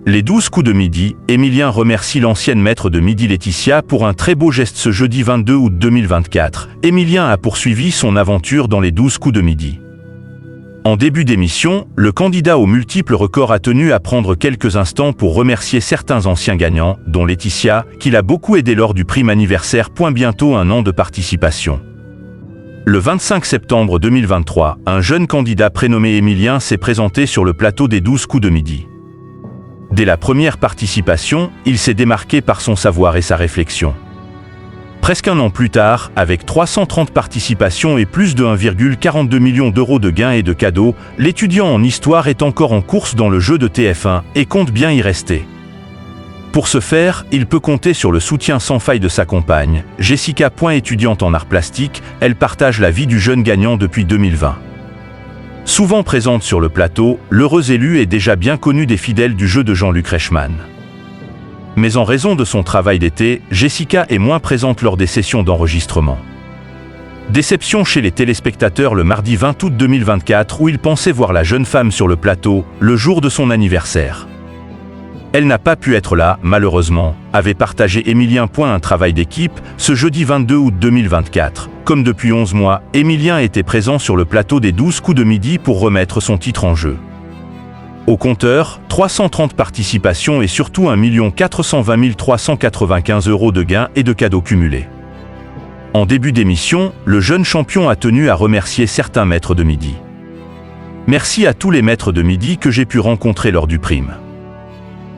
Les 12 coups de midi, Emilien remercie l'ancienne maître de midi Laetitia pour un très beau geste ce jeudi 22 août 2024. Emilien a poursuivi son aventure dans les 12 coups de midi. En début d'émission, le candidat aux multiples records a tenu à prendre quelques instants pour remercier certains anciens gagnants, dont Laetitia, qui l'a beaucoup aidé lors du prime anniversaire. Bientôt 1 an de participation. Le 25 septembre 2023, un jeune candidat prénommé Emilien s'est présenté sur le plateau des 12 coups de midi. Dès la première participation, il s'est démarqué par son savoir et sa réflexion. Presque un an plus tard, avec 330 participations et plus de 1,42 million d'euros de gains et de cadeaux, l'étudiant en histoire est encore en course dans le jeu de TF1 et compte bien y rester. Pour ce faire, il peut compter sur le soutien sans faille de sa compagne, Jessica. Étudiante en arts plastiques, elle partage la vie du jeune gagnant depuis 2020. Souvent présente sur le plateau, l'heureuse élue est déjà bien connue des fidèles du jeu de Jean-Luc Reichmann. Mais en raison de son travail d'été, Jessica est moins présente lors des sessions d'enregistrement. Déception chez les téléspectateurs le mardi 20 août 2024 où ils pensaient voir la jeune femme sur le plateau, le jour de son anniversaire. Elle n'a pas pu être là, malheureusement, avait partagé Emilien. Un travail d'équipe, ce jeudi 22 août 2024. Comme depuis 11 mois, Emilien était présent sur le plateau des 12 coups de midi pour remettre son titre en jeu. Au compteur, 330 participations et surtout 1 420 395 euros de gains et de cadeaux cumulés. En début d'émission, le jeune champion a tenu à remercier certains maîtres de midi. Merci à tous les maîtres de midi que j'ai pu rencontrer lors du prime.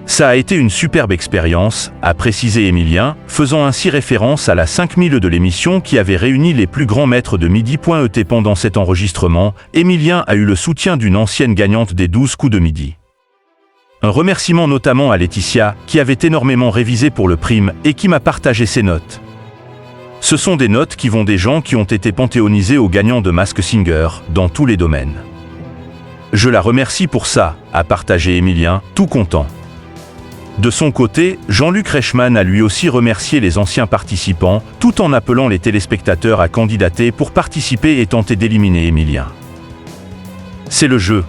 Ça a été une superbe expérience, a précisé Emilien, faisant ainsi référence à la 5000 de l'émission qui avait réuni les plus grands maîtres de midi. Pendant cet enregistrement, Emilien a eu le soutien d'une ancienne gagnante des 12 coups de midi. Un remerciement notamment à Laetitia, qui avait énormément révisé pour le prime et qui m'a partagé ses notes. Ce sont des notes qui vont des gens qui ont été panthéonisés aux gagnants de Masked Singer, dans tous les domaines. Je la remercie pour ça, a partagé Emilien, tout content. De son côté, Jean-Luc Reichmann a lui aussi remercié les anciens participants, tout en appelant les téléspectateurs à candidater pour participer et tenter d'éliminer Emilien. C'est le jeu.